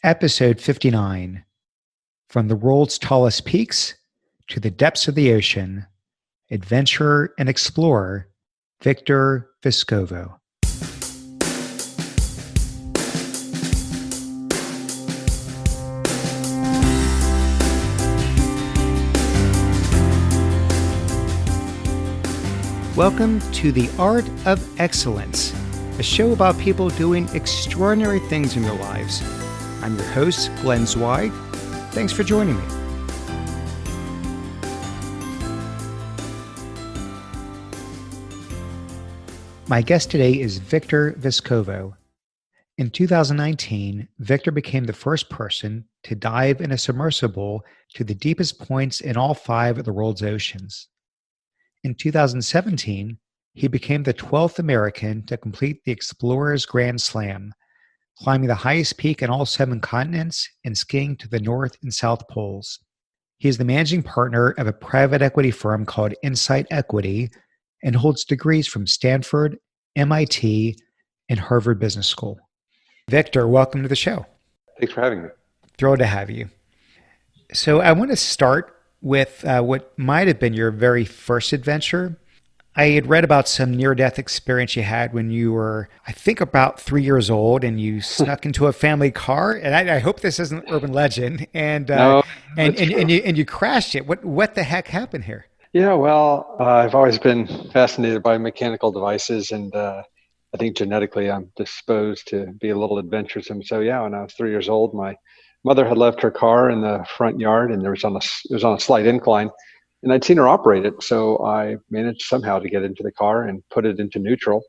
Episode 59. From the world's tallest peaks to the depths of the ocean, adventurer and explorer, Victor Vescovo. Welcome to The Art of Excellence, a show about people doing extraordinary things in their lives. I'm your host, Glenn Zweig. Thanks for joining me. My guest today is Victor Vescovo. In 2019, Victor became the first person to dive in a submersible to the deepest points in all 5 of the world's oceans. In 2017, he became the 12th American to complete the Explorer's Grand Slam, climbing the highest peak in all 7 continents and skiing to the North and South Poles. He is the managing partner of a private equity firm called Insight Equity and holds degrees from Stanford, MIT, and Harvard Business School. Victor, welcome to the show. Thanks for having me. Thrilled to have you. So I want to start with what might have been your very first adventure. I had read about some near-death experience you had when you were, I think, about 3 years old, and you snuck into a family car. And I hope this isn't urban legend. And No, and that's true. you crashed it. What the heck happened here? Yeah, well, I've always been fascinated by mechanical devices, and I think genetically I'm disposed to be a little adventuresome. So yeah, when I was 3 years old, my mother had left her car in the front yard, and it was on a slight incline, and I'd seen her operate it. So I managed somehow to get into the car and put it into neutral.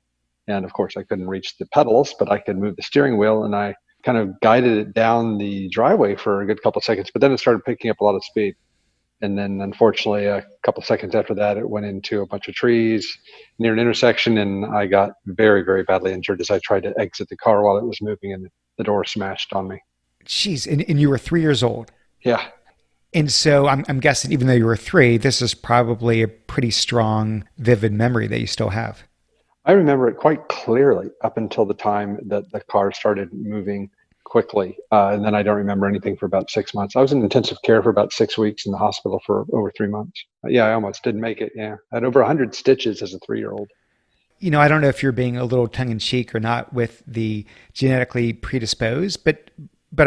And of course, I couldn't reach the pedals, but I could move the steering wheel, and I kind of guided it down the driveway for a good couple of seconds. But then it started picking up a lot of speed. And then unfortunately, a couple of seconds after that, it went into a bunch of trees near an intersection, and I got very, very badly injured as I tried to exit the car while it was moving, and the door smashed on me. Jeez, and you were 3 years old. Yeah. And so I'm guessing even though you were 3, this is probably a pretty strong, vivid memory that you still have. I remember it quite clearly up until the time that the car started moving quickly. And then I don't remember anything for about 6 months. I was in intensive care for about 6 weeks in the hospital for over 3 months. Yeah, I almost didn't make it. Yeah. I had over 100 stitches as a 3-year-old. You know, I don't know if you're being a little tongue in cheek or not with the genetically predisposed, but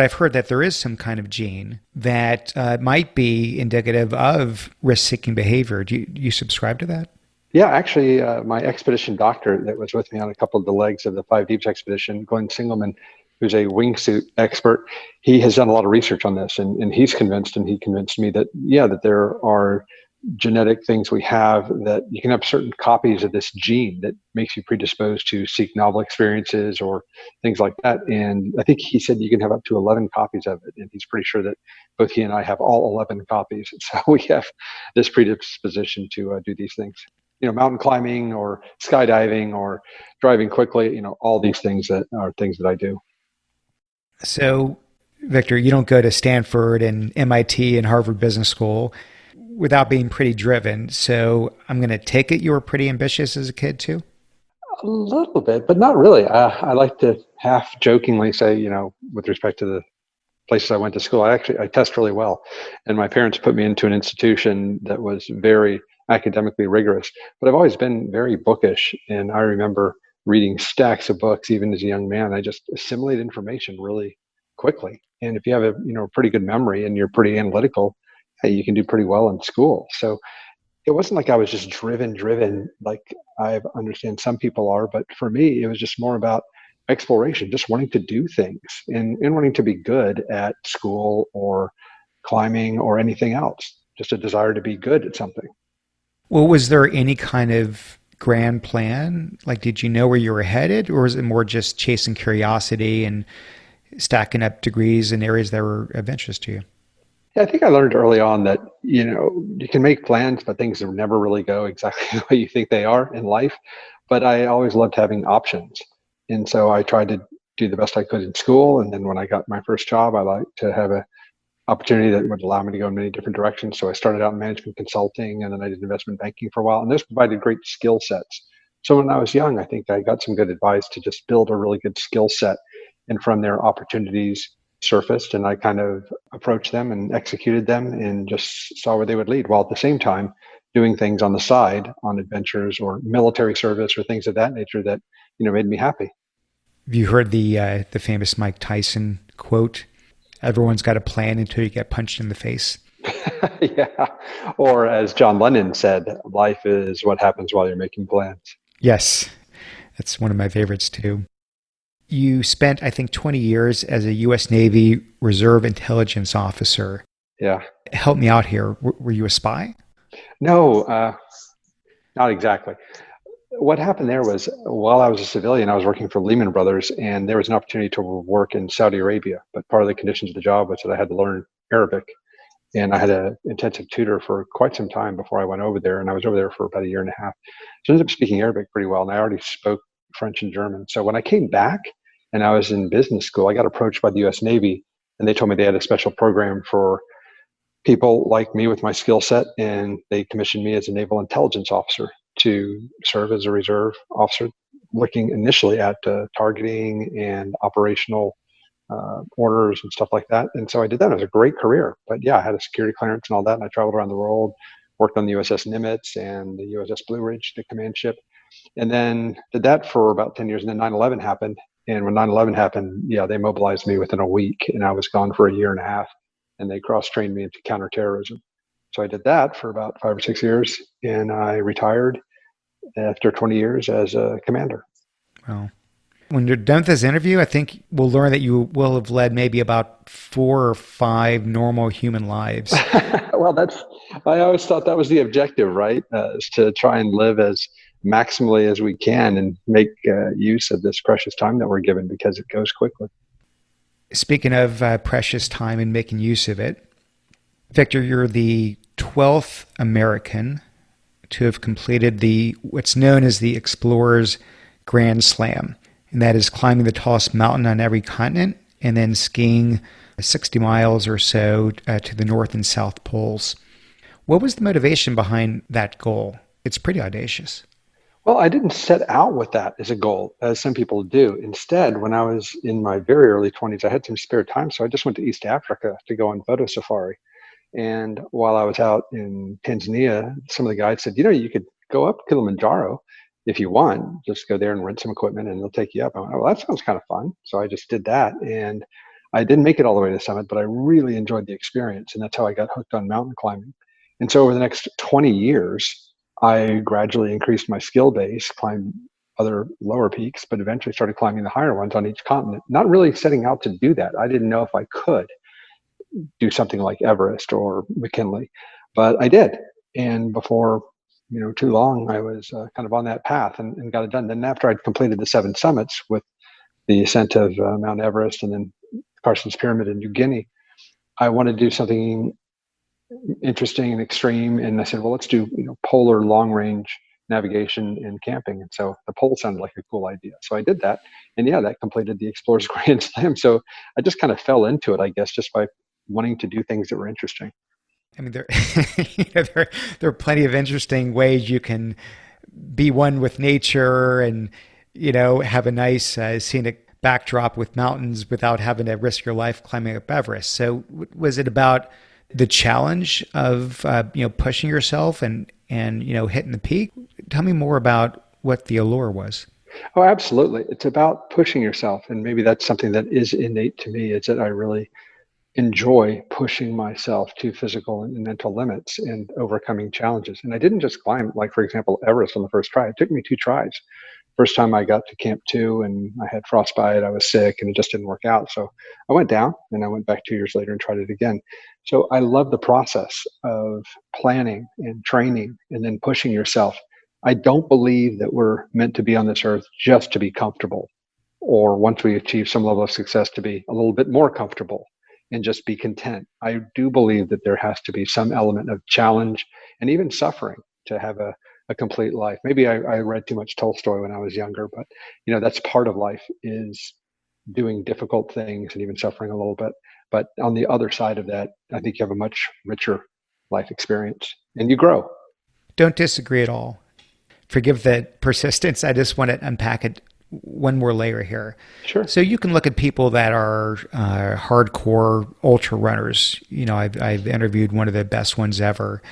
I've heard that there is some kind of gene that might be indicative of risk-seeking behavior. Do you subscribe to that? Yeah, actually, my expedition doctor that was with me on a couple of the legs of the Five Deeps expedition, Glenn Singelman, who's a wingsuit expert, he has done a lot of research on this, and he's convinced, and he convinced me that, yeah, that there are genetic things we have, that you can have certain copies of this gene that makes you predisposed to seek novel experiences or things like that. And I think he said you can have up to 11 copies of it. And he's pretty sure that both he and I have all 11 copies. So we have this predisposition to do these things. You know, mountain climbing or skydiving or driving quickly, you know, all these things that are things that I do. So, Victor, you don't go to Stanford and MIT and Harvard Business School without being pretty driven. So I'm going to take it you were pretty ambitious as a kid too? A little bit, but not really. I like to half jokingly say, you know, with respect to the places I went to school, I test really well. And my parents put me into an institution that was very academically rigorous, but I've always been very bookish. And I remember reading stacks of books, even as a young man. I just assimilate information really quickly. And if you have a pretty good memory and you're pretty analytical, hey, you can do pretty well in school. So it wasn't like I was just driven like I understand some people are, but for me, it was just more about exploration, just wanting to do things and wanting to be good at school or climbing or anything else, just a desire to be good at something. Well, was there any kind of grand plan? Like, did you know where you were headed, or was it more just chasing curiosity and stacking up degrees in areas that were of interest to you? Yeah, I think I learned early on that, you know, you can make plans, but things will never really go exactly the way you think they are in life. But I always loved having options. And so I tried to do the best I could in school. And then when I got my first job, I liked to have a opportunity that would allow me to go in many different directions. So I started out in management consulting, and then I did investment banking for a while. And those provided great skill sets. So when I was young, I think I got some good advice to just build a really good skill set. And from there, opportunities surfaced, and I kind of approached them and executed them and just saw where they would lead, while at the same time doing things on the side on adventures or military service or things of that nature that made me happy. Have you heard the famous Mike Tyson quote? Everyone's got a plan until you get punched in the face. Yeah. Or as John Lennon said, life is what happens while you're making plans. Yes, that's one of my favorites too. You spent, I think, 20 years as a U.S. Navy Reserve Intelligence Officer. Yeah. Help me out here. Were you a spy? No, not exactly. What happened there was, while I was a civilian, I was working for Lehman Brothers, and there was an opportunity to work in Saudi Arabia. But part of the conditions of the job was that I had to learn Arabic. And I had an intensive tutor for quite some time before I went over there. And I was over there for about a year and a half. So I ended up speaking Arabic pretty well. And I already spoke French and German. So when I came back and I was in business school, I got approached by the US Navy, and they told me they had a special program for people like me with my skill set. And they commissioned me as a naval intelligence officer to serve as a reserve officer, looking initially at targeting and operational orders and stuff like that. And so I did that. It was a great career. But yeah, I had a security clearance and all that. And I traveled around the world, worked on the USS Nimitz and the USS Blue Ridge, the command ship. And then did that for about 10 years. And then 9/11 happened. And when 9/11 happened, yeah, they mobilized me within a week. And I was gone for a year and a half. And they cross-trained me into counterterrorism. So I did that for about 5 or 6 years. And I retired after 20 years as a commander. Well, when you're done with this interview, I think we'll learn that you will have led maybe about 4 or 5 normal human lives. Well, I always thought that was the objective, right? Is to try and live as maximally as we can and make use of this precious time that we're given, because it goes quickly. Speaking of precious time and making use of it, Victor, you're the 12th American to have completed what's known as the Explorer's Grand Slam. And that is climbing the tallest mountain on every continent and then skiing 60 miles or so to the North and South Poles. What was the motivation behind that goal? It's pretty audacious. Well, I didn't set out with that as a goal, as some people do. Instead, when I was in my very early 20s, I had some spare time. So I just went to East Africa to go on photo safari. And while I was out in Tanzania, some of the guides said, you could go up Kilimanjaro if you want, just go there and rent some equipment and they'll take you up. I went, well, that sounds kind of fun. So I just did that. And I didn't make it all the way to the summit, but I really enjoyed the experience. And that's how I got hooked on mountain climbing. And so over the next 20 years, I gradually increased my skill base, climbed other lower peaks, but eventually started climbing the higher ones on each continent, not really setting out to do that. I didn't know if I could do something like Everest or McKinley, but I did. And before too long, I was kind of on that path and got it done. Then after I'd completed the 7 summits with the ascent of Mount Everest and then Carson's Pyramid in New Guinea, I wanted to do something interesting and extreme. And I said, well, let's do polar long range navigation and camping. And so the pole sounded like a cool idea. So I did that. And yeah, that completed the Explorer's Grand Slam. So I just kind of fell into it, I guess, just by wanting to do things that were interesting. I mean, there are plenty of interesting ways you can be one with nature and, have a nice scenic backdrop with mountains without having to risk your life climbing up Everest. So was it about the challenge of, pushing yourself and hitting the peak? Tell me more about what the allure was. Oh, absolutely. It's about pushing yourself. And maybe that's something that is innate to me, is that I really enjoy pushing myself to physical and mental limits and overcoming challenges. And I didn't just climb, like, for example, Everest on the first try. It took me 2 tries. First time I got to Camp 2 and I had frostbite, I was sick, and it just didn't work out. So I went down and I went back 2 years later and tried it again. So I love the process of planning and training and then pushing yourself. I don't believe that we're meant to be on this earth just to be comfortable, or once we achieve some level of success to be a little bit more comfortable and just be content. I do believe that there has to be some element of challenge and even suffering to have a complete life. Maybe I read too much Tolstoy when I was younger, but that's part of life, is doing difficult things and even suffering a little bit. But on the other side of that, I think you have a much richer life experience and you grow. Don't disagree at all. Forgive the persistence. I just want to unpack it one more layer here. Sure. So you can look at people that are hardcore ultra runners. I've interviewed one of the best ones ever.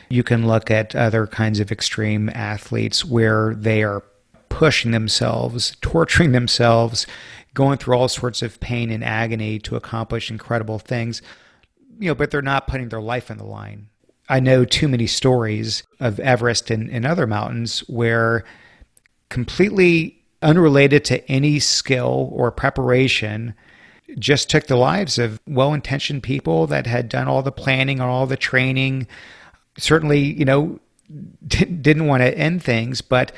You can look at other kinds of extreme athletes where they are pushing themselves, torturing themselves, going through all sorts of pain and agony to accomplish incredible things, but they're not putting their life on the line. I know too many stories of Everest and other mountains where completely unrelated to any skill or preparation just took the lives of well-intentioned people that had done all the planning or all the training. Certainly, didn't want to end things, but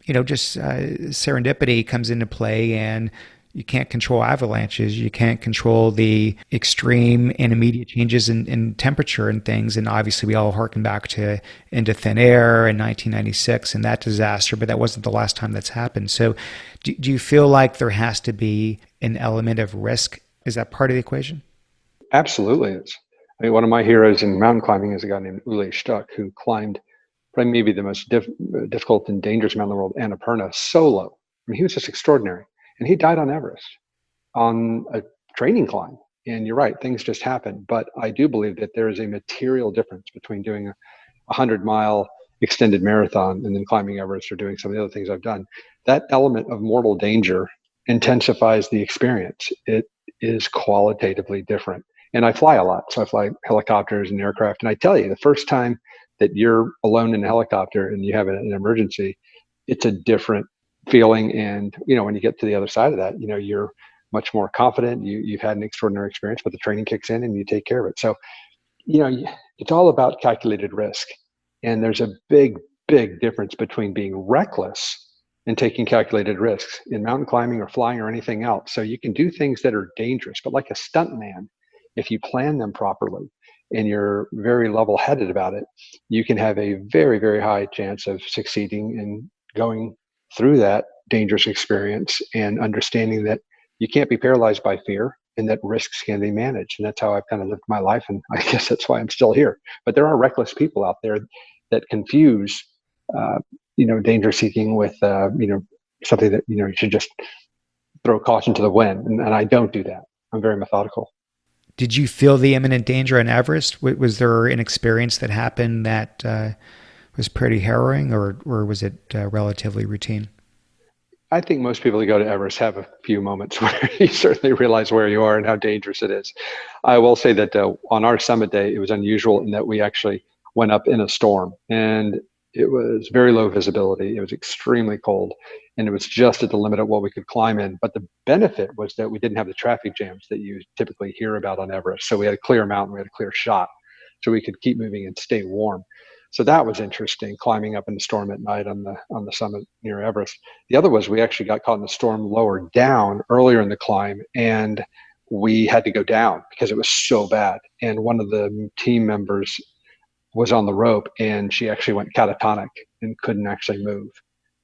just serendipity comes into play, and you can't control avalanches. You can't control the extreme and immediate changes in temperature and things. And obviously, we all harken back to Into Thin Air in 1996 and that disaster, but that wasn't the last time that's happened. So do you feel like there has to be an element of risk? Is that part of the equation? Absolutely. I mean, one of my heroes in mountain climbing is a guy named Ule Stuck, who climbed probably maybe the most difficult and dangerous mountain in the world, Annapurna, solo. I mean, he was just extraordinary. And he died on Everest on a training climb. And you're right, things just happen. But I do believe that there is a material difference between doing a 100-mile extended marathon and then climbing Everest or doing some of the other things I've done. That element of mortal danger intensifies the experience. It is qualitatively different. And I fly a lot. So I fly helicopters and aircraft. And I tell you, the first time that you're alone in a helicopter and you have an emergency, it's a different feeling. And, when you get to the other side of that, you're much more confident. You've had an extraordinary experience, but the training kicks in and you take care of it. So, it's all about calculated risk. And there's a big, big difference between being reckless and taking calculated risks in mountain climbing or flying or anything else. So you can do things that are dangerous, but like a stuntman, if you plan them properly and you're very level-headed about it, you can have a very, very high chance of succeeding in going through that dangerous experience and understanding that you can't be paralyzed by fear and that risks can be managed. And that's how I've kind of lived my life. And I guess that's why I'm still here. But there are reckless people out there that confuse, danger seeking with, something that, you should just throw caution to the wind. And I don't do that. I'm very methodical. Did you feel the imminent danger on Everest? Was there an experience that happened that was pretty harrowing, or was it relatively routine? I think most people who go to Everest have a few moments where you certainly realize where you are and how dangerous it is. I will say that on our summit day, it was unusual in that we actually went up in a storm, and it was very low visibility. It was extremely cold, and it was just at the limit of what we could climb in. But the benefit was that we didn't have the traffic jams that you typically hear about on Everest. So we had a clear mountain, we had a clear shot, so we could keep moving and stay warm. So that was interesting, climbing up in the storm at night on the summit near Everest. The other was we actually got caught in the storm lower down earlier in the climb, and we had to go down because it was so bad. And one of the team members was on the rope, and she actually went catatonic and couldn't actually move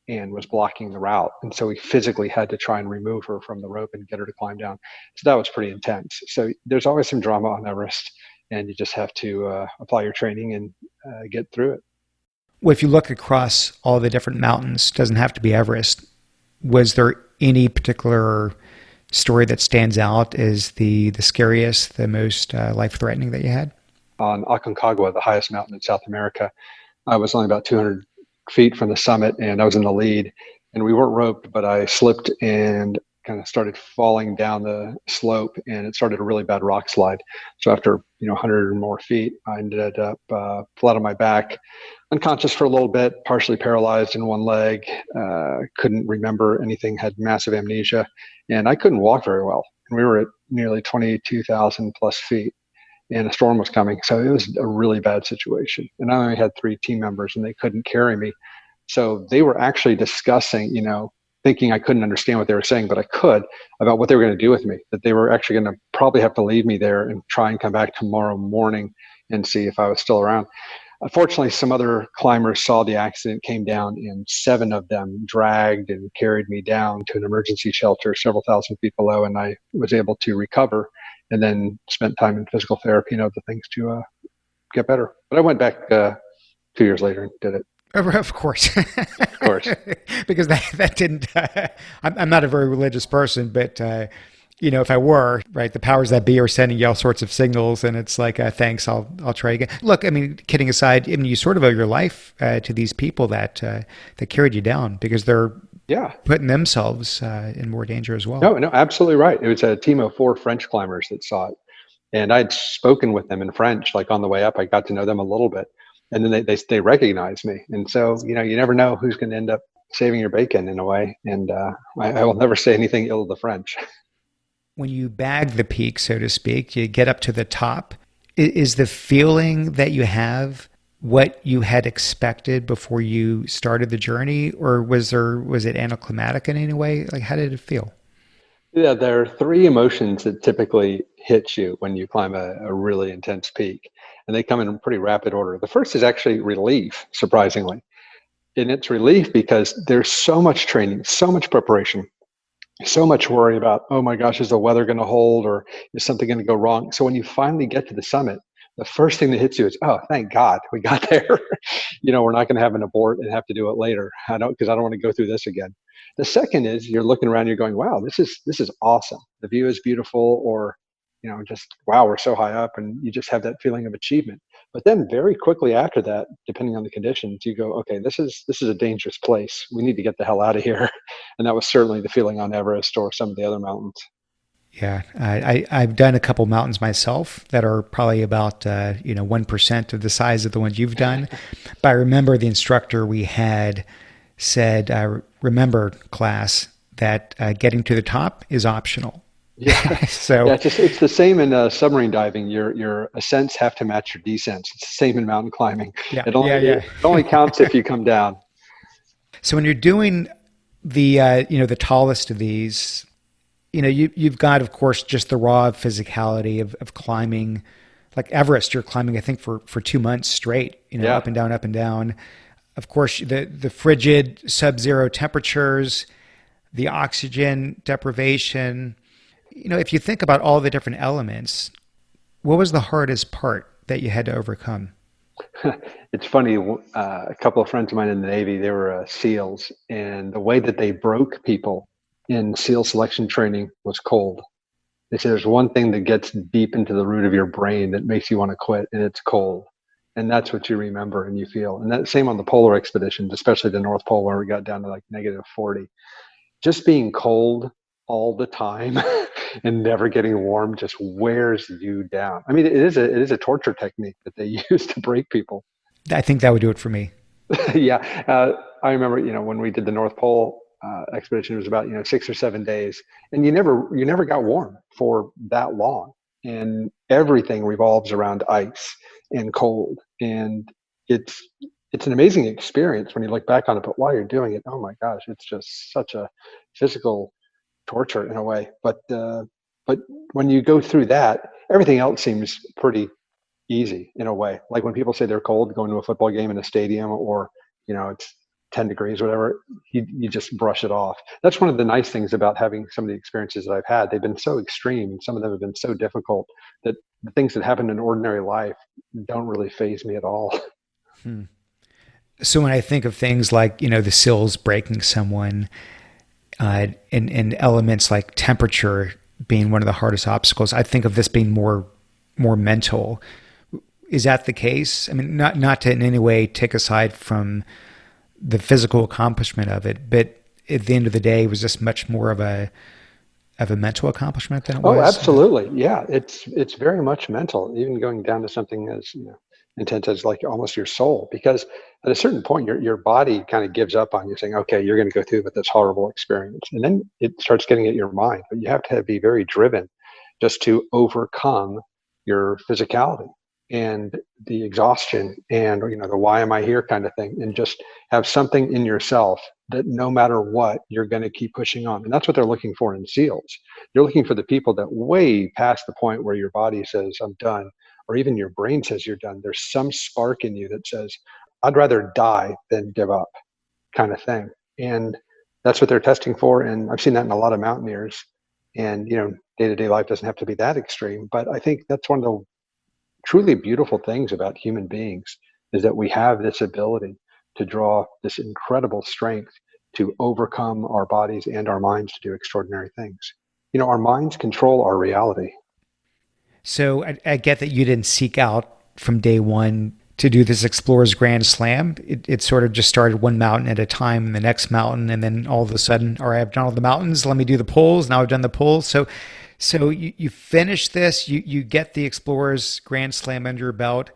and was blocking the route. And so we physically had to try and remove her from the rope and get her to climb down. So that was pretty intense. So there's always some drama on Everest, and you just have to apply your training and get through it. Well, if you look across all the different mountains, doesn't have to be Everest. Was there any particular story that stands out as the scariest, the most life-threatening that you had? On Aconcagua, the highest mountain in South America, I was only about 200 feet from the summit, and I was in the lead. And we weren't roped, but I slipped and kind of started falling down the slope, and it started a really bad rock slide. So after 100 or more feet, I ended up flat on my back, unconscious for a little bit, partially paralyzed in one leg, couldn't remember anything, had massive amnesia, and I couldn't walk very well. And we were at nearly 22,000 plus feet, and a storm was coming. So it was a really bad situation. And I only had 3 team members, and they couldn't carry me. So they were actually discussing, thinking I couldn't understand what they were saying, but I could, about what they were going to do with me, that they were actually going to probably have to leave me there and try and come back tomorrow morning and see if I was still around. Unfortunately, some other climbers saw the accident, came down, and 7 of them dragged and carried me down to an emergency shelter several thousand feet below, and I was able to recover and then spent time in physical therapy and other things to get better. But I went back 2 years later and did it. Of course, Of course. because that didn't. I'm not a very religious person, but if I were, right, the powers that be are sending you all sorts of signals, and it's like, thanks, I'll try again. Look, I mean, kidding aside, I mean, you sort of owe your life to these people that carried you down because they're Yeah. putting themselves in more danger as well. No, no, absolutely right. It was a team of four French climbers that saw it. And I'd spoken with them in French, like on the way up. I got to know them a little bit. And then they recognized me. And so, you never know who's going to end up saving your bacon in a way. And I will never say anything ill of the French. When you bag the peak, so to speak, you get up to the top. Is the feeling that you have what you had expected before you started the journey, or was it anticlimactic in any way? Like, how did it feel? Yeah, there are three emotions that typically hit you when you climb a really intense peak, and they come in pretty rapid order. The first is actually relief, surprisingly. And it's relief because there's so much training, so much preparation, so much worry about, oh my gosh, is the weather going to hold or is something going to go wrong? So when you finally get to the summit, the first thing that hits you is, oh, thank God we got there. We're not going to have an abort and have to do it later. Because I don't want to go through this again. The second is you're looking around, you're going, wow, this is awesome. The view is beautiful, or just wow, we're so high up, and you just have that feeling of achievement. But then very quickly after that, depending on the conditions, you go, okay, this is a dangerous place. We need to get the hell out of here. And that was certainly the feeling on Everest or some of the other mountains. Yeah, I've done a couple mountains myself that are probably about 1% of the size of the ones you've done. But I remember the instructor we had said, "Remember, class, that getting to the top is optional." Yeah, So yeah. It's the same in submarine diving. Your ascents have to match your descents. It's the same in mountain climbing. yeah, It only yeah, it yeah. only counts if you come down. So when you're doing the tallest of these, you've got, of course, just the raw physicality of climbing. Like Everest, you're climbing, I think, for 2 months straight, Yeah. up and down, up and down. Of course, the frigid sub-zero temperatures, the oxygen deprivation. If you think about all the different elements, what was the hardest part that you had to overcome? It's funny. A couple of friends of mine in the Navy, they were SEALs, and the way that they broke people in SEAL selection training was cold. They say there's one thing that gets deep into the root of your brain that makes you want to quit, and it's cold. And that's what you remember and you feel. And that same on the polar expeditions, especially the North Pole, where we got down to like -40. Just being cold all the time and never getting warm just wears you down. I mean, it is a torture technique that they use to break people. I think that would do it for me. Yeah, I remember, when we did the North Pole expedition, it was about 6 or 7 days, and you never got warm for that long, and everything revolves around ice and cold, and it's it's an amazing experience when you look back on it. But while you're doing it, oh my gosh, it's just such a physical torture in a way. But when you go through that, everything else seems pretty easy in a way. Like when people say they're cold going to a football game in a stadium, or it's 10 degrees, whatever, you just brush it off. That's one of the nice things about having some of the experiences that I've had. They've been so extreme, and some of them have been so difficult that the things that happen in ordinary life don't really phase me at all. Hmm. So when I think of things like, the sills breaking someone, and elements like temperature being one of the hardest obstacles, I think of this being more mental. Is that the case? I mean, not to in any way take aside from the physical accomplishment of it, but at the end of the day, it was just much more of a mental accomplishment than it Oh, was. absolutely. Yeah, it's very much mental, even going down to something as intense as like almost your soul, because at a certain point your body kind of gives up on you, saying, okay, you're going to go through with this horrible experience. And then it starts getting at your mind. But you have to be very driven just to overcome your physicality and the exhaustion and the why am I here kind of thing, and just have something in yourself that no matter what, you're going to keep pushing on. And that's what they're looking for in SEALs. You're looking for the people that way past the point where your body says, I'm done, or even your brain says you're done. There's some spark in you that says, I'd rather die than give up, kind of thing. And that's what they're testing for. And I've seen that in a lot of mountaineers. And, day to day life doesn't have to be that extreme. But I think that's one of the truly beautiful things about human beings is that we have this ability to draw this incredible strength to overcome our bodies and our minds to do extraordinary things. Our minds control our reality. So I get that you didn't seek out from day one to do this Explorer's Grand Slam. It sort of just started one mountain at a time, and the next mountain, and then all of a sudden, all right, I've done all the mountains. Let me do the pulls. Now I've done the pulls. So you finish this. You get the Explorer's Grand Slam under your belt,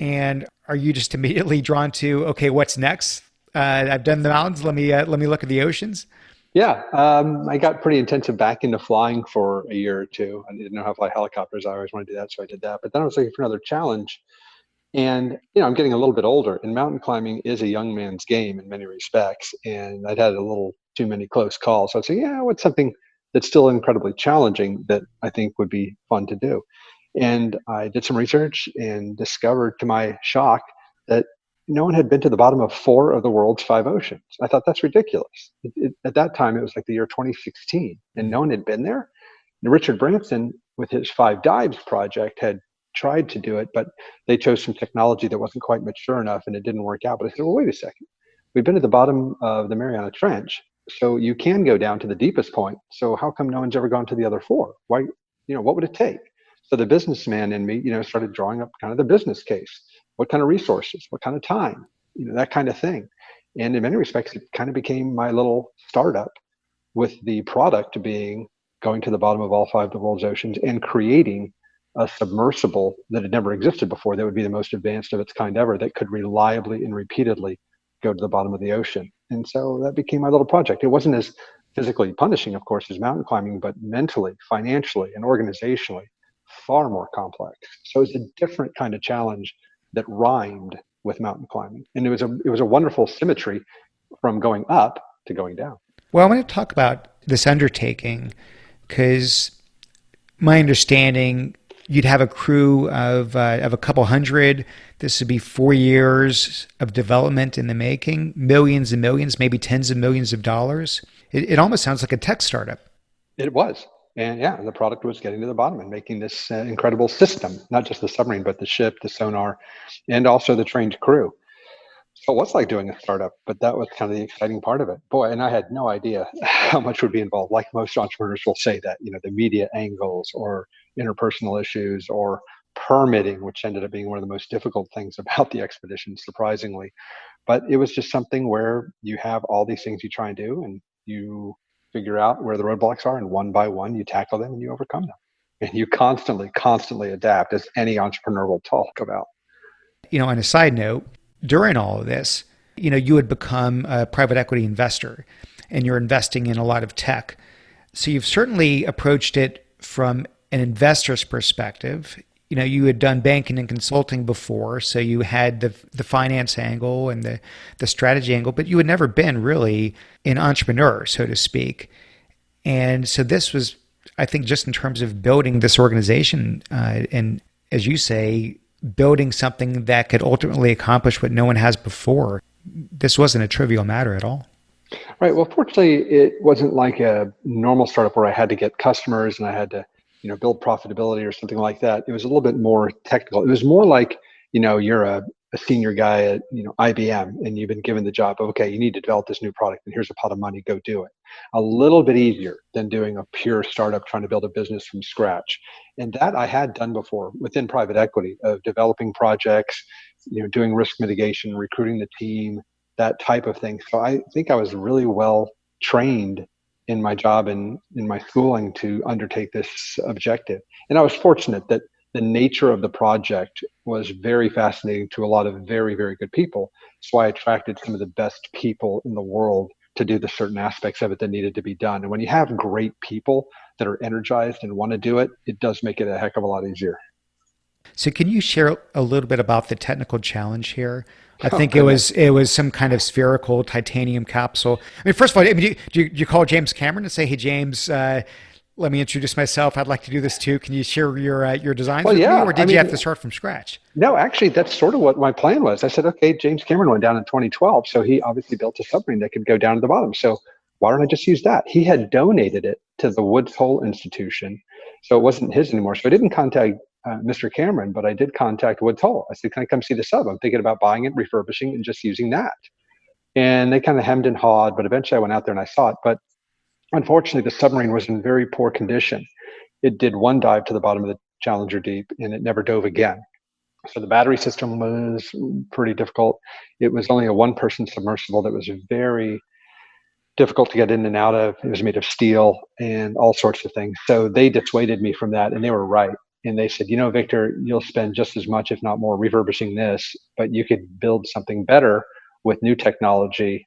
and are you just immediately drawn to, okay, what's next? I've done the mountains. Let me look at the oceans. Yeah, I got pretty intensive back into flying for a year or two. I didn't know how to fly helicopters. I always wanted to do that, so I did that. But then I was looking for another challenge. And, I'm getting a little bit older, and mountain climbing is a young man's game in many respects. And I'd had a little too many close calls. So I'd say, yeah, what's something that's still incredibly challenging that I think would be fun to do? And I did some research and discovered, to my shock, that no one had been to the bottom of 4 of the world's 5 oceans. I thought that's ridiculous. At that time, it was like the year 2016, and no one had been there. And Richard Branson, with his 5 Dives project, had tried to do it, but they chose some technology that wasn't quite mature enough, and it didn't work out. But I said, well, wait a second. We've been at the bottom of the Mariana Trench, so you can go down to the deepest point. So how come no one's ever gone to the other 4? Why, what would it take? So the businessman in me, started drawing up kind of the business case. What kind of resources? What kind of time? That kind of thing. And in many respects, it kind of became my little startup, with the product being going to the bottom of all 5 of the world's oceans and creating a submersible that had never existed before, that would be the most advanced of its kind ever, that could reliably and repeatedly go to the bottom of the ocean. And so that became my little project. It wasn't as physically punishing, of course, as mountain climbing, but mentally, financially, and organizationally, far more complex. So it's a different kind of challenge that rhymed with mountain climbing. And it was a wonderful symmetry from going up to going down. Well, I want to talk about this undertaking, because my understanding, you'd have a crew of a couple hundred. This would be 4 years of development in the making, millions and millions, maybe tens of millions of dollars. It almost sounds like a tech startup. It was. And yeah, the product was getting to the bottom and making this incredible system, not just the submarine, but the ship, the sonar, and also the trained crew. So it was like doing a startup, but that was kind of the exciting part of it. Boy, and I had no idea how much would be involved. Like most entrepreneurs will say that, the media angles or interpersonal issues or permitting, which ended up being one of the most difficult things about the expedition, surprisingly. But it was just something where you have all these things you try and do, and you figure out where the roadblocks are, and one by one you tackle them and you overcome them. And you constantly adapt, as any entrepreneur will talk about. On a side note, during all of this, you had become a private equity investor, and you're investing in a lot of tech. So you've certainly approached it from an investor's perspective. You had done banking and consulting before, so you had the finance angle and the strategy angle, but you had never been really an entrepreneur, so to speak. And so this was, I think, just in terms of building this organization, and as you say, building something that could ultimately accomplish what no one has before. This wasn't a trivial matter at all. Right. Well, fortunately, it wasn't like a normal startup where I had to get customers and I had to, build profitability or something like that. It was a little bit more technical. It was more like, you're a senior guy at, IBM, and you've been given the job of, okay, you need to develop this new product, and here's a pot of money, go do it. A little bit easier than doing a pure startup trying to build a business from scratch. And that I had done before within private equity, of developing projects, doing risk mitigation, recruiting the team, that type of thing. So I think I was really well trained in my job and in my schooling to undertake this objective. And I was fortunate that the nature of the project was very fascinating to a lot of very, very good people. So I attracted some of the best people in the world to do the certain aspects of it that needed to be done. And when you have great people that are energized and want to do it, it does make it a heck of a lot easier. So can you share a little bit about the technical challenge here? I think it was some kind of spherical titanium capsule. I mean, first of all, do you call James Cameron and say, "Hey, James, let me introduce myself. I'd like to do this too. Can you share your designs with me?" Or did you have to start from scratch? No, actually, that's sort of what my plan was. I said, okay, James Cameron went down in 2012, so he obviously built a submarine that could go down to the bottom. So why don't I just use that? He had donated it to the Woods Hole Institution, so it wasn't his anymore. So I didn't contact Mr. Cameron, but I did contact Woods Hole. I said, can I come see the sub? I'm thinking about buying it, refurbishing, and just using that. And they kind of hemmed and hawed, but eventually I went out there and I saw it. But unfortunately, the submarine was in very poor condition. It did one dive to the bottom of the Challenger Deep, and it never dove again. So the battery system was pretty difficult. It was only a one-person submersible that was very difficult to get in and out of. It was made of steel and all sorts of things. So they dissuaded me from that, and they were right. And they said, Victor, you'll spend just as much, if not more, refurbishing this, but you could build something better with new technology.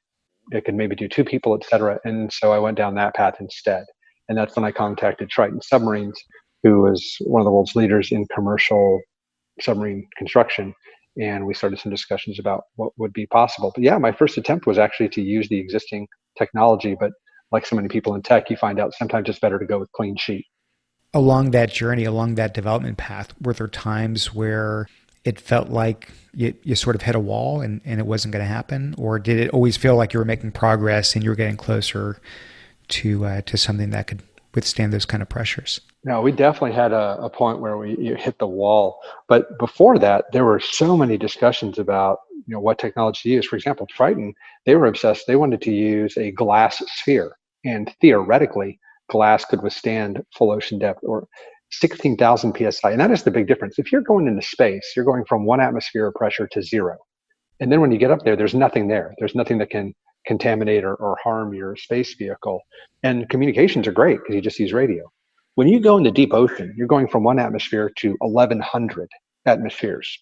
It could maybe do two people, et cetera. And so I went down that path instead. And that's when I contacted Triton Submarines, who was one of the world's leaders in commercial submarine construction. And we started some discussions about what would be possible. But yeah, my first attempt was actually to use the existing technology. But like so many people in tech, you find out sometimes it's better to go with clean sheet. Along that journey, along that development path, were there times where it felt like you sort of hit a wall and it wasn't going to happen? Or did it always feel like you were making progress and you were getting closer to something that could withstand those kind of pressures? No, we definitely had a point where we hit the wall. But before that, there were so many discussions about what technology to use. For example, Triton, they were obsessed. They wanted to use a glass sphere. And theoretically, glass could withstand full ocean depth or 16,000 psi. And that is the big difference. If you're going into space, you're going from 1 atmosphere of pressure to 0. And then when you get up there, there's nothing there. There's nothing that can contaminate or harm your space vehicle. And communications are great because you just use radio. When you go into deep ocean, you're going from 1 atmosphere to 1,100 atmospheres.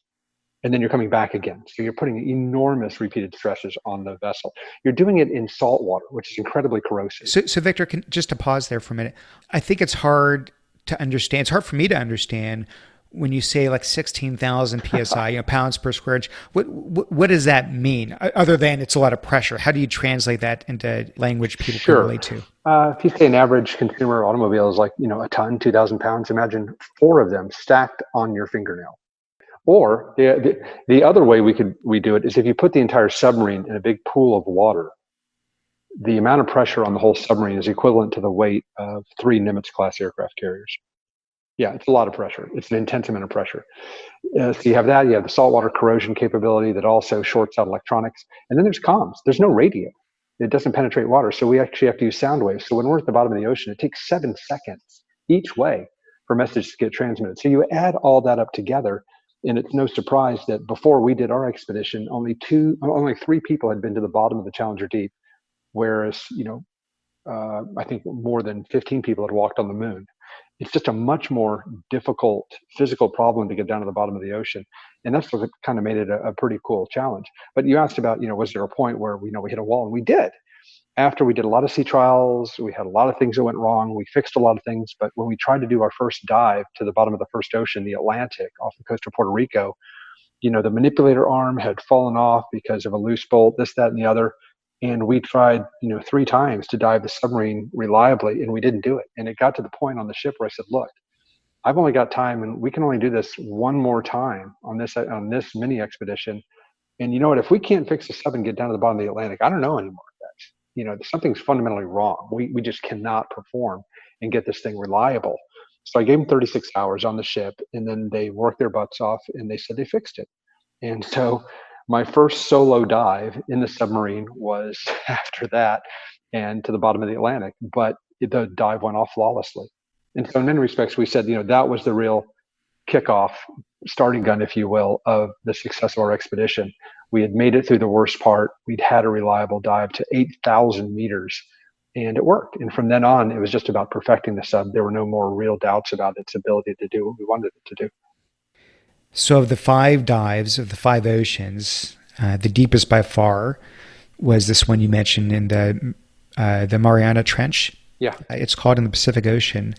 And then you're coming back again. So you're putting enormous repeated stresses on the vessel. You're doing it in salt water, which is incredibly corrosive. So Victor, just to pause there for a minute, I think it's hard to understand. It's hard for me to understand when you say like 16,000 psi, pounds per square inch. What does that mean? Other than it's a lot of pressure, how do you translate that into language people can relate to? If you say an average consumer automobile is like a ton, 2,000 pounds, imagine 4 of them stacked on your fingernail. Or the other way we do it is if you put the entire submarine in a big pool of water, the amount of pressure on the whole submarine is equivalent to the weight of 3 Nimitz-class aircraft carriers. Yeah, it's a lot of pressure. It's an intense amount of pressure. So you have that. You have the saltwater corrosion capability that also shorts out electronics. And then there's comms. There's no radio. It doesn't penetrate water. So we actually have to use sound waves. So when we're at the bottom of the ocean, it takes 7 seconds each way for messages to get transmitted. So you add all that up together, and it's no surprise that before we did our expedition, only 3 people had been to the bottom of the Challenger Deep, whereas I think more than 15 people had walked on the moon. It's just a much more difficult physical problem to get down to the bottom of the ocean. And that's what kind of made it a pretty cool challenge. But you asked about, was there a point where we hit a wall? And we did. After we did a lot of sea trials, we had a lot of things that went wrong. We fixed a lot of things. But when we tried to do our first dive to the bottom of the first ocean, the Atlantic, off the coast of Puerto Rico, the manipulator arm had fallen off because of a loose bolt, this, that, and the other. And we tried, 3 times to dive the submarine reliably, and we didn't do it. And it got to the point on the ship where I said, look, I've only got time, and we can only do this one more time on this mini expedition. And you know what? If we can't fix the sub and get down to the bottom of the Atlantic, I don't know anymore, guys. Something's fundamentally wrong. We just cannot perform and get this thing reliable. So I gave them 36 hours on the ship, and then they worked their butts off, and they said they fixed it. And so my first solo dive in the submarine was after that and to the bottom of the Atlantic, but the dive went off flawlessly. And so in many respects, we said, that was the real kickoff, starting gun, if you will, of the success of our expedition. We had made it through the worst part. We'd had a reliable dive to 8,000 meters, and it worked. And from then on, it was just about perfecting the sub. There were no more real doubts about its ability to do what we wanted it to do. So of the 5 dives of the 5 oceans, the deepest by far was this one you mentioned in the Mariana Trench. Yeah. It's called in the Pacific Ocean.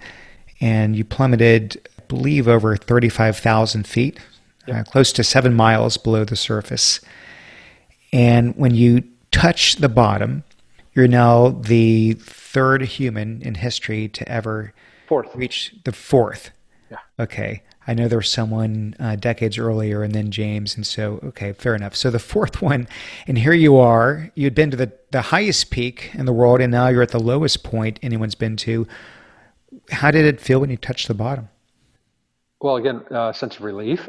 And you plummeted, I believe, over 35,000 feet, close to 7 miles below the surface. And when you touch the bottom, you're now the 3rd human in history to ever reach the 4th. Yeah. Okay. I know there was someone decades earlier and then James. And so, okay, fair enough. So the 4th one, and here you are, you'd been to the highest peak in the world, and now you're at the lowest point anyone's been to. How did it feel when you touched the bottom? Well, again, sense of relief.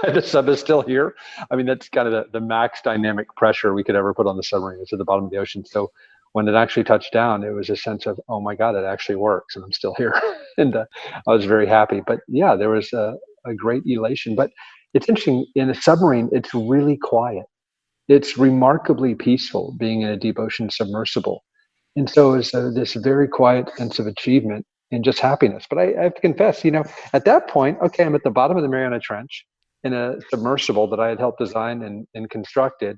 The sub is still here. I mean, that's kind of the max dynamic pressure we could ever put on the submarine. It's at the bottom of the ocean. So when it actually touched down, it was a sense of, oh my God, it actually works, and I'm still here. And I was very happy. But yeah, there was a great elation. But it's interesting, in a submarine, it's really quiet. It's remarkably peaceful being in a deep ocean submersible. And so it's this very quiet sense of achievement and just happiness. But I have to confess, at that point, okay, I'm at the bottom of the Mariana Trench in a submersible that I had helped design and constructed.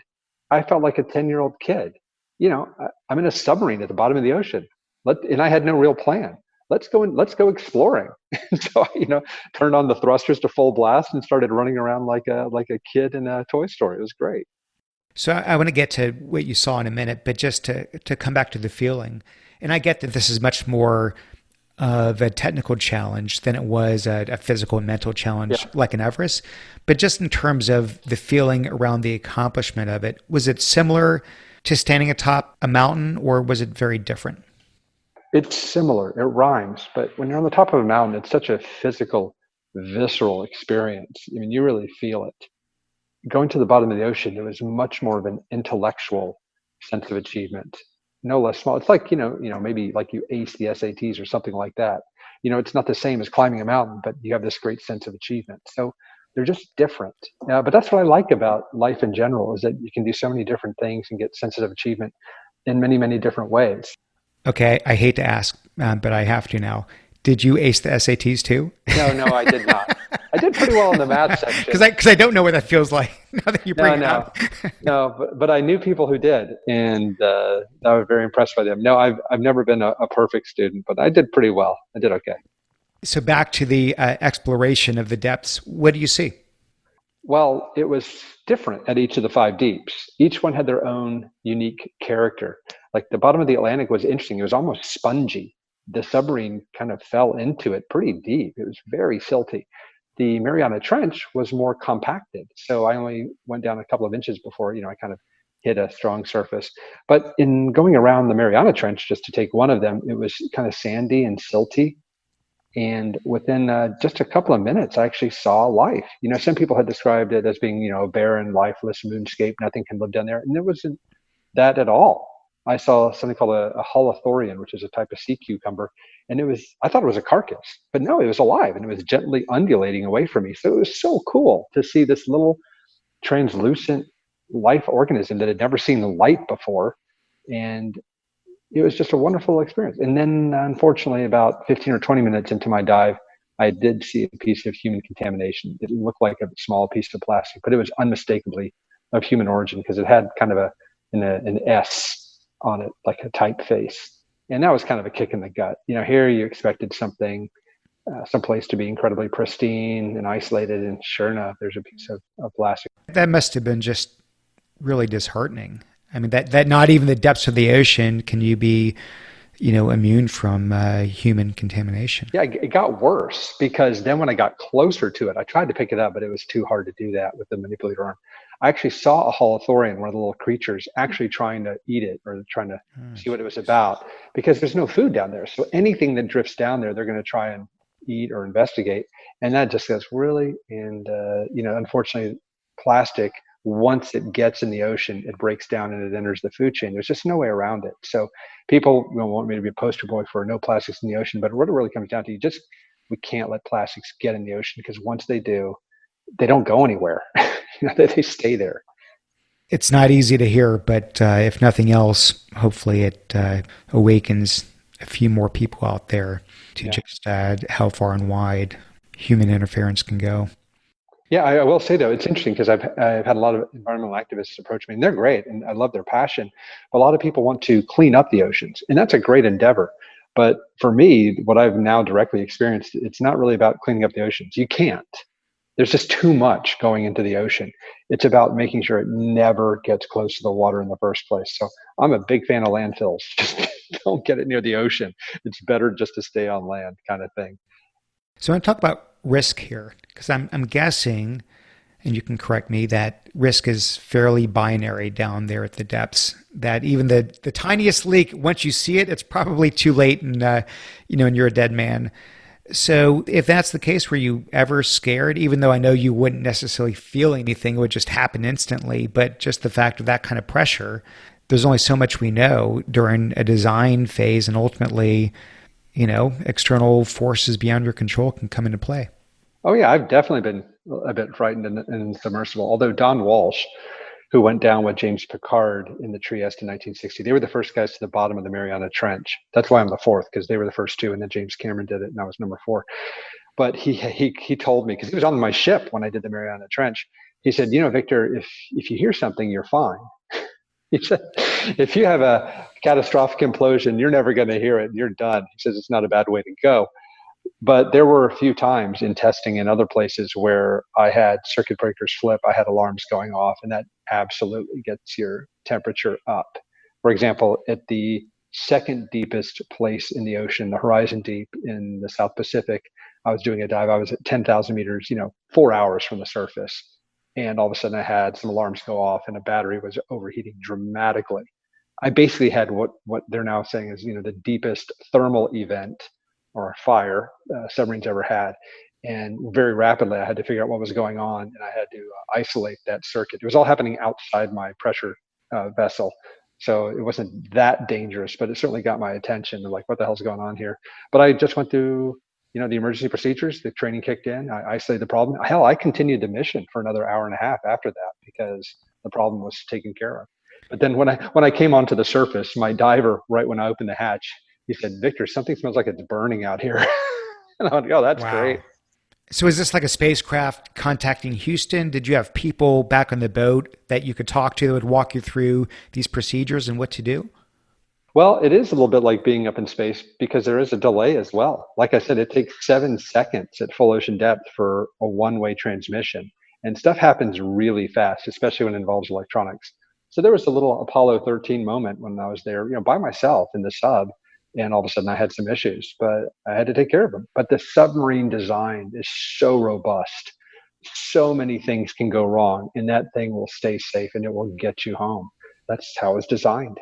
I felt like a 10-year-old kid. I'm in a submarine at the bottom of the ocean. And I had no real plan. Let's go exploring. And so turned on the thrusters to full blast and started running around like a kid in a toy store. It was great. So I want to get to what you saw in a minute, but just to come back to the feeling. And I get that this is much more of a technical challenge than it was a physical and mental challenge like an Everest. But just in terms of the feeling around the accomplishment of it, was it similar to standing atop a mountain, or was it very different? It's similar. It rhymes. But when you're on the top of a mountain, it's such a physical, visceral experience. I mean, you really feel it. Going to the bottom of the ocean, it was much more of an intellectual sense of achievement, no less small. It's like, maybe like you ace the SATs or something like that. It's not the same as climbing a mountain, but you have this great sense of achievement. So they're just different. But that's what I like about life in general, is that you can do so many different things and get sense of achievement in many, many different ways. Okay, I hate to ask, but I have to now. Did you ace the SATs too? No, I did not. I did pretty well in the math section. Because I don't know what that feels like now that you bring it up. No, but I knew people who did, and I was very impressed by them. No, I've never been a perfect student, but I did pretty well. I did okay. So back to the exploration of the depths, what do you see? Well, it was different at each of the five deeps. Each one had their own unique character. Like the bottom of the Atlantic was interesting. It was almost spongy. The submarine kind of fell into it pretty deep. It was very silty. The Mariana Trench was more compacted. So I only went down a couple of inches before, I kind of hit a strong surface. But in going around the Mariana Trench, just to take one of them, it was kind of sandy and silty. And within just a couple of minutes, I actually saw life. Some people had described it as being, a barren, lifeless moonscape. Nothing can live down there. And there wasn't that at all. I saw something called a holothurian, which is a type of sea cucumber. And I thought it was a carcass, but no, it was alive and it was gently undulating away from me. So it was so cool to see this little translucent life organism that had never seen the light before. And it was just a wonderful experience. And then, unfortunately, about 15 or 20 minutes into my dive, I did see a piece of human contamination. It looked like a small piece of plastic, but it was unmistakably of human origin because it had kind of an S on it, like a typeface. And that was kind of a kick in the gut. Here you expected something, someplace to be incredibly pristine and isolated, and sure enough, there's a piece of plastic. That must have been just really disheartening. I mean, that not even the depths of the ocean can you be, immune from human contamination. Yeah, it got worse because then when I got closer to it, I tried to pick it up, but it was too hard to do that with the manipulator arm. I actually saw a holothurian, one of the little creatures, actually trying to eat it or trying to see what it was about, because there's no food down there. So anything that drifts down there, they're going to try and eat or investigate. And that just goes really, and unfortunately, plastic, once it gets in the ocean, it breaks down and it enters the food chain. There's just no way around it. So people want me to be a poster boy for no plastics in the ocean, but what it really comes down to, we can't let plastics get in the ocean, because once they do, they don't go anywhere. They stay there. It's not easy to hear, but if nothing else, hopefully it awakens a few more people out there to just how far and wide human interference can go. Yeah, I will say though, it's interesting because I've had a lot of environmental activists approach me, and they're great, and I love their passion. But a lot of people want to clean up the oceans, and that's a great endeavor. But for me, what I've now directly experienced, it's not really about cleaning up the oceans. You can't. There's just too much going into the ocean. It's about making sure it never gets close to the water in the first place. So I'm a big fan of landfills. Just don't get it near the ocean. It's better just to stay on land, kind of thing. So I want to talk about risk here, because I'm guessing, and you can correct me, that risk is fairly binary down there at the depths, that even the tiniest leak, once you see it, it's probably too late and, and you're a dead man. So if that's the case, were you ever scared? Even though I know you wouldn't necessarily feel anything, it would just happen instantly. But just the fact of that kind of pressure, there's only so much we know during a design phase, and ultimately, external forces beyond your control can come into play. Oh yeah, I've definitely been a bit frightened in submersible. Although Don Walsh, who went down with James Picard in the Trieste in 1960, they were the first guys to the bottom of the Mariana Trench. That's why I'm the fourth, because they were the first two, and then James Cameron did it, and I was number four. But he told me, because he was on my ship when I did the Mariana Trench. He said, Victor, if you hear something, you're fine. He said, if you have a catastrophic implosion, you're never going to hear it. You're done. He says it's not a bad way to go. But there were a few times in testing in other places where I had circuit breakers flip, I had alarms going off, and that absolutely gets your temperature up. For example, at the second deepest place in the ocean, the Horizon Deep in the South Pacific, I was doing a dive. I was at 10,000 meters, 4 hours from the surface. And all of a sudden I had some alarms go off and a battery was overheating dramatically. I basically had what they're now saying is, the deepest thermal event or a fire submarines ever had. And very rapidly, I had to figure out what was going on, and I had to isolate that circuit. It was all happening outside my pressure vessel, so it wasn't that dangerous, but it certainly got my attention. Like, what the hell's going on here? But I just went through, the emergency procedures. The training kicked in. I isolated the problem. Hell, I continued the mission for another hour and a half after that because the problem was taken care of. But then when I came onto the surface, my diver, right when I opened the hatch, he said, Victor, something smells like it's burning out here. And I went, oh, that's great. Wow. So is this like a spacecraft contacting Houston? Did you have people back on the boat that you could talk to that would walk you through these procedures and what to do? Well, it is a little bit like being up in space because there is a delay as well. Like I said, it takes 7 seconds at full ocean depth for a one-way transmission. And stuff happens really fast, especially when it involves electronics. So there was a little Apollo 13 moment when I was there, by myself in the sub, and all of a sudden I had some issues, but I had to take care of them. But the submarine design is so robust. So many things can go wrong, and that thing will stay safe and it will get you home. That's how it's designed.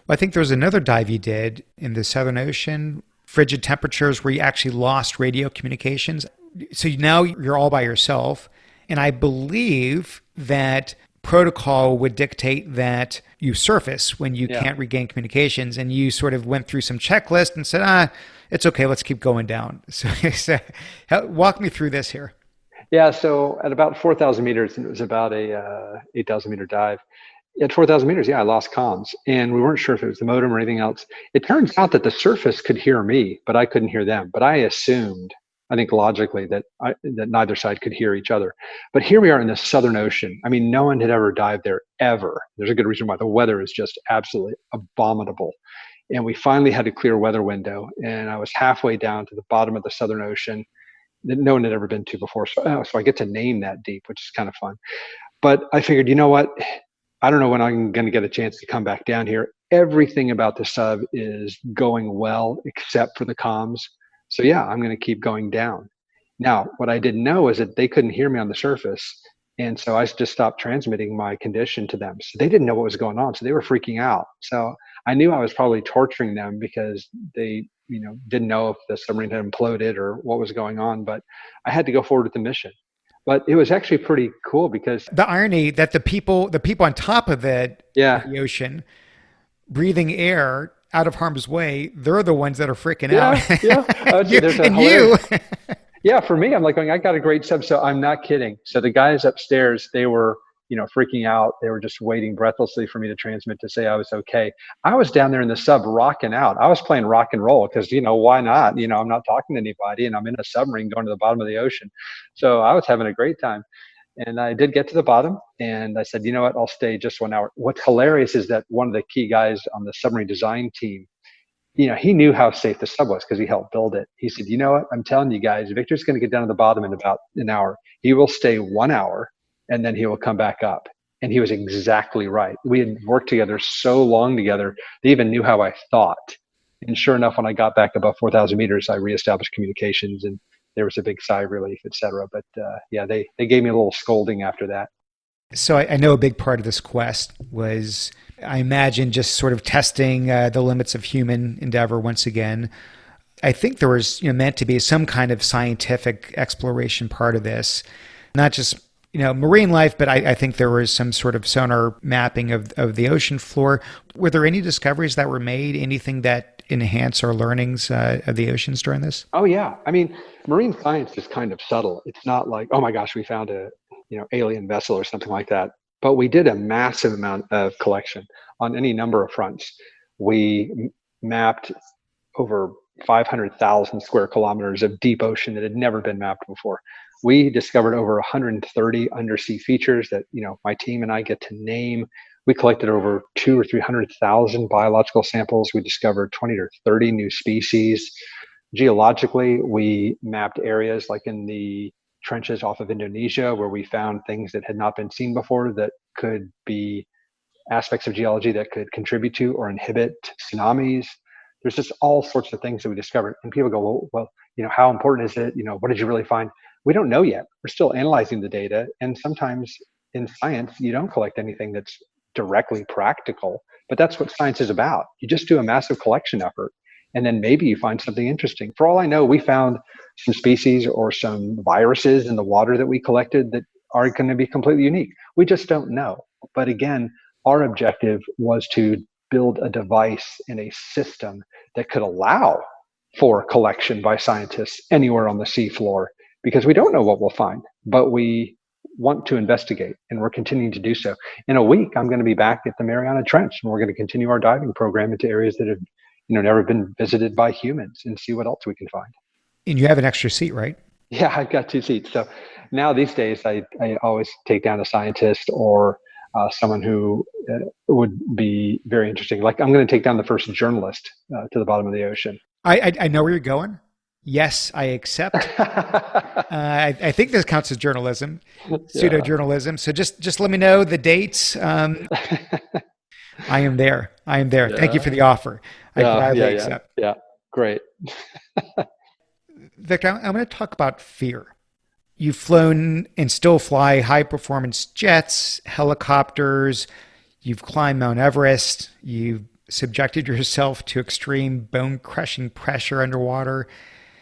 Well, I think there was another dive you did in the Southern Ocean, frigid temperatures where you actually lost radio communications. So now you're all by yourself. And I believe that protocol would dictate that you surface when you Yeah. can't regain communications. And you sort of went through some checklist and said, it's okay, let's keep going down. So walk me through this here. Yeah, so at about 4,000 meters, and it was about a 8,000 meter dive. At 4,000 meters, yeah, I lost comms, and we weren't sure if it was the modem or anything else. It turns out that the surface could hear me, but I couldn't hear them. But I assumed, I think logically, that neither side could hear each other. But here we are in the Southern Ocean. I mean, no one had ever dived there ever. There's a good reason why. The weather is just absolutely abominable. And we finally had a clear weather window, and I was halfway down to the bottom of the Southern Ocean that no one had ever been to before. So I get to name that deep, which is kind of fun. But I figured, you know what? I don't know when I'm going to get a chance to come back down here. Everything about the sub is going well, except for the comms. So yeah, I'm going to keep going down. Now, what I didn't know is that they couldn't hear me on the surface. And so I just stopped transmitting my condition to them. So they didn't know what was going on. So they were freaking out. So I knew I was probably torturing them because they, didn't know if the submarine had imploded or what was going on. But I had to go forward with the mission. But it was actually pretty cool because The irony that the people on top of yeah, the ocean breathing air out of harm's way, they're the ones that are freaking yeah, yeah. out. you, There's a and you. hilarious. Yeah, for me, I'm like going, I got a great sub. So I'm not kidding. So the guys upstairs, they were, freaking out. They were just waiting breathlessly for me to transmit to say I was okay. I was down there in the sub rocking out. I was playing rock and roll because, why not? I'm not talking to anybody and I'm in a submarine going to the bottom of the ocean. So I was having a great time. And I did get to the bottom and I said, you know what, I'll stay just 1 hour. What's hilarious is that one of the key guys on the submarine design team, he knew how safe the sub was because he helped build it. He said, you know what, I'm telling you guys, Victor's going to get down to the bottom in about an hour. He will stay 1 hour and then he will come back up. And he was exactly right. We had worked together so long together. They even knew how I thought. And sure enough, when I got back above 4,000 meters, I reestablished communications and there was a big sigh of relief, et cetera. But yeah, they gave me a little scolding after that. So I know a big part of this quest was, I imagine, just sort of testing the limits of human endeavor once again. I think there was, meant to be some kind of scientific exploration part of this, not just, marine life, but I think there was some sort of sonar mapping of the ocean floor. Were there any discoveries that were made, anything that enhance our learnings of the oceans during this? Oh yeah, I mean, marine science is kind of subtle. It's not like, oh my gosh, we found a alien vessel or something like that. But we did a massive amount of collection on any number of fronts. We mapped over 500,000 square kilometers of deep ocean that had never been mapped before. We discovered over 130 undersea features that my team and I get to name. We collected over 200,000 or 300,000 biological samples. We discovered 20 or 30 new species. Geologically, we mapped areas like in the trenches off of Indonesia, where we found things that had not been seen before that could be aspects of geology that could contribute to or inhibit tsunamis. There's just all sorts of things that we discovered. And people go, well, how important is it? What did you really find? We don't know yet. We're still analyzing the data. And sometimes in science, you don't collect anything that's directly practical, but that's what science is about. You just do a massive collection effort, and then maybe you find something interesting. For all I know, we found some species or some viruses in the water that we collected that are going to be completely unique. We just don't know. But again, our objective was to build a device and a system that could allow for collection by scientists anywhere on the seafloor, because we don't know what we'll find, but we want to investigate, and we're continuing to do so. In a week, I'm going to be back at the Mariana Trench, and we're going to continue our diving program into areas that have never been visited by humans, and see what else we can find. And you have an extra seat, right? Yeah, I've got 2 seats. So now these days, I always take down a scientist or someone who would be very interesting. Like I'm going to take down the first journalist to the bottom of the ocean. I know where you're going. Yes, I accept. I think this counts as journalism, pseudo journalism. So just let me know the dates. I am there. I am there. Thank you for the offer. I gladly accept. Yeah. Great. Victor, I'm going to talk about fear. You've flown and still fly high performance jets, helicopters. You've climbed Mount Everest. You've subjected yourself to extreme bone crushing pressure underwater.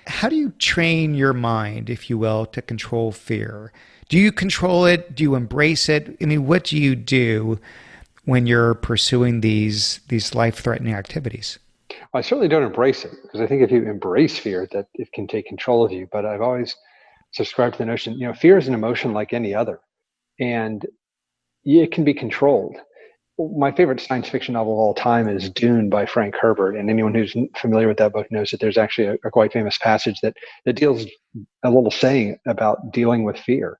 How do you train your mind, if you will, to control fear? Do you control it? Do you embrace it? I mean, what do you do when you're pursuing these life-threatening activities? I certainly don't embrace it, because I think if you embrace fear, that it can take control of you. But I've always subscribed to the notion, fear is an emotion like any other, and it can be controlled. My favorite science fiction novel of all time is Dune by Frank Herbert, and anyone who's familiar with that book knows that there's actually a quite famous passage that deals a little saying about dealing with fear.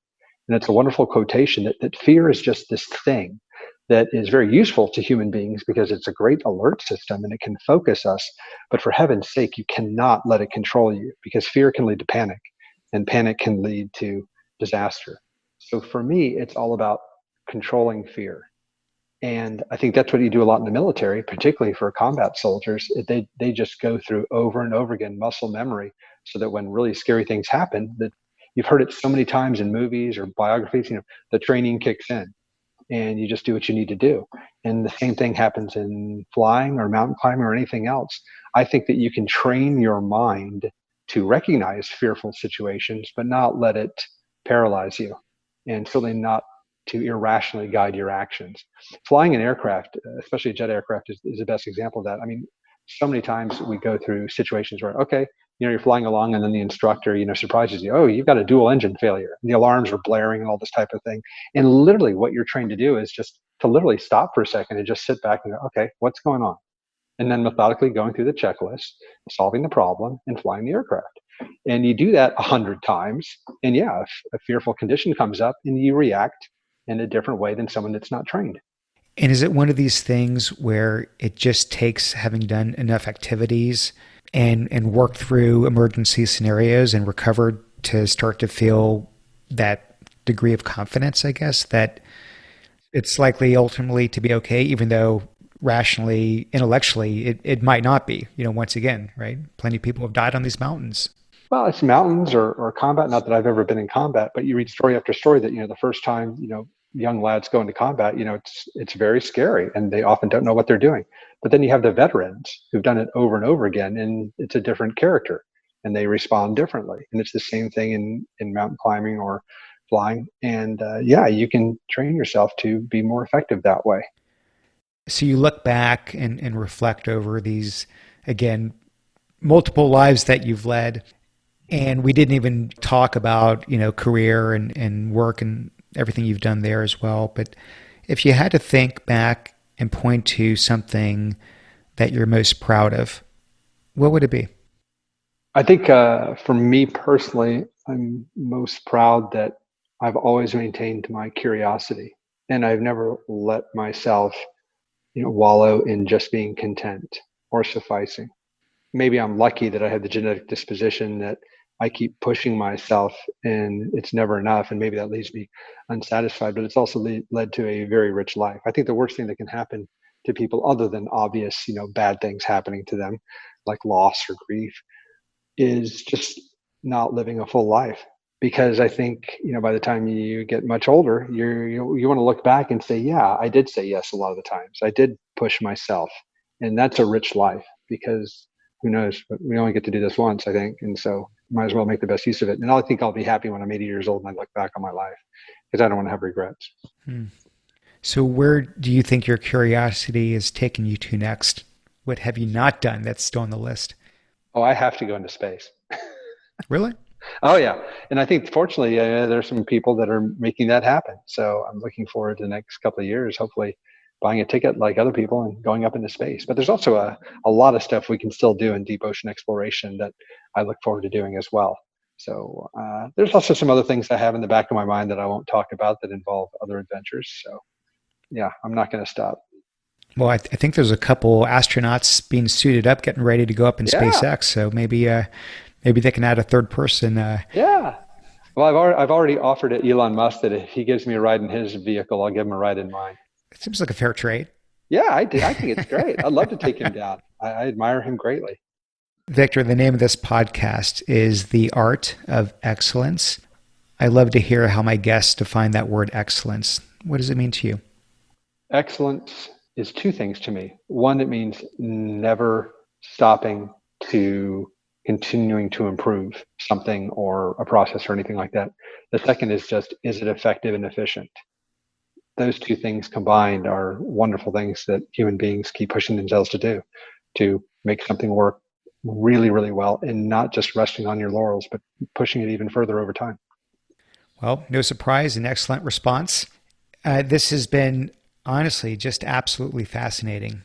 And it's a wonderful quotation that fear is just this thing that is very useful to human beings because it's a great alert system and it can focus us. But for heaven's sake, you cannot let it control you, because fear can lead to panic, and panic can lead to disaster. So for me, it's all about controlling fear. And I think that's what you do a lot in the military, particularly for combat soldiers. They just go through over and over again muscle memory, so that when really scary things happen, that you've heard it so many times in movies or biographies, the training kicks in and you just do what you need to do. And the same thing happens in flying or mountain climbing or anything else. I think that you can train your mind to recognize fearful situations, but not let it paralyze you, and certainly not to irrationally guide your actions. Flying an aircraft, especially a jet aircraft, is the best example of that. I mean, so many times we go through situations where, okay, you're flying along and then the instructor, surprises you. Oh, you've got a dual engine failure. And the alarms are blaring and all this type of thing. And literally what you're trained to do is just to literally stop for a second and just sit back and go, okay, what's going on? And then methodically going through the checklist, solving the problem, and flying the aircraft. And you do that 100 times. And yeah, if a fearful condition comes up, and you react in a different way than someone that's not trained. And is it one of these things where it just takes having done enough activities and worked through emergency scenarios and recovered to start to feel that degree of confidence, I guess, that it's likely ultimately to be okay, even though rationally, intellectually, it might not be, once again, right? Plenty of people have died on these mountains. Well, it's mountains or combat. Not that I've ever been in combat, but you read story after story that, the first time, young lads go into combat, it's very scary, and they often don't know what they're doing. But then you have the veterans who've done it over and over again, and it's a different character, and they respond differently. And it's the same thing in mountain climbing or flying. And you can train yourself to be more effective that way. So you look back and reflect over these, again, multiple lives that you've led. And we didn't even talk about, career and work and everything you've done there as well. But if you had to think back and point to something that you're most proud of, what would it be? I think for me personally, I'm most proud that I've always maintained my curiosity, and I've never let myself, wallow in just being content or sufficing. Maybe I'm lucky that I have the genetic disposition that I keep pushing myself and it's never enough. And maybe that leaves me unsatisfied, but it's also led to a very rich life. I think the worst thing that can happen to people, other than obvious, bad things happening to them, like loss or grief, is just not living a full life. Because I think, by the time you get much older, you want to look back and say, yeah, I did say yes a lot of the times. I did push myself. And that's a rich life, because who knows, but we only get to do this once, I think. And so might as well make the best use of it. And I think I'll be happy when I'm 80 years old and I look back on my life, because I don't want to have regrets. Hmm. So where do you think your curiosity is taking you to next? What have you not done that's still on the list? Oh, I have to go into space. Really? Oh, yeah. And I think, fortunately, there's some people that are making that happen. So I'm looking forward to the next couple of years, hopefully buying a ticket like other people and going up into space. But there's also a lot of stuff we can still do in deep ocean exploration that I look forward to doing as well. So there's also some other things I have in the back of my mind that I won't talk about that involve other adventures. So yeah, I'm not going to stop. Well, I think there's a couple astronauts being suited up, getting ready to go up in Yeah. SpaceX. So maybe they can add a third person. Yeah. Well, I've already offered it Elon Musk that if he gives me a ride in his vehicle, I'll give him a ride in mine. It seems like a fair trade. Yeah, I do. I think it's great. I'd love to take him down. I admire him greatly. Victor, the name of this podcast is The Art of Excellence. I love to hear how my guests define that word excellence. What does it mean to you? Excellence is two things to me. One, it means never stopping to continuing to improve something or a process or anything like that. The second is just, is it effective and efficient? Those two things combined are wonderful things that human beings keep pushing themselves to do, to make something work really, really well, and not just resting on your laurels, but pushing it even further over time. Well, no surprise, an excellent response. This has been honestly just absolutely fascinating.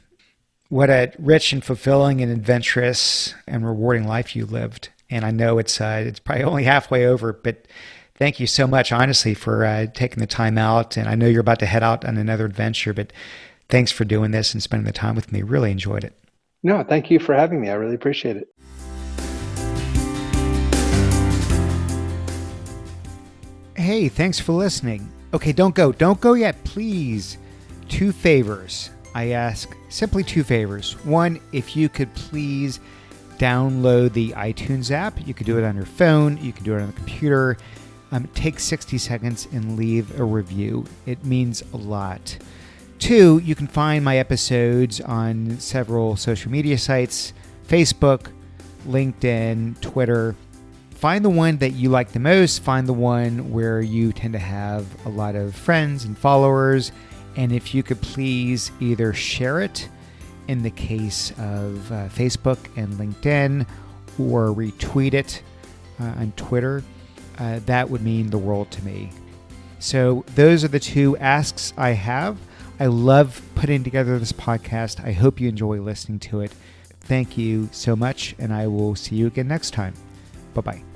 What a rich and fulfilling and adventurous and rewarding life you lived. And I know it's probably only halfway over, but thank you so much, honestly, for taking the time out. And I know you're about to head out on another adventure, but thanks for doing this and spending the time with me. Really enjoyed it. No, thank you for having me. I really appreciate it. Hey, thanks for listening. Okay, don't go. Don't go yet, please. 2 favors. I ask simply 2 favors. One, if you could please download the iTunes app. You could do it on your phone. You can do it on the computer. Take 60 seconds and leave a review. It means a lot. 2, you can find my episodes on several social media sites, Facebook, LinkedIn, Twitter. Find the one that you like the most. Find the one where you tend to have a lot of friends and followers. And if you could please either share it in the case of Facebook and LinkedIn, or retweet it on Twitter, that would mean the world to me. So those are the 2 asks I have. I love putting together this podcast. I hope you enjoy listening to it. Thank you so much, and I will see you again next time. Bye-bye.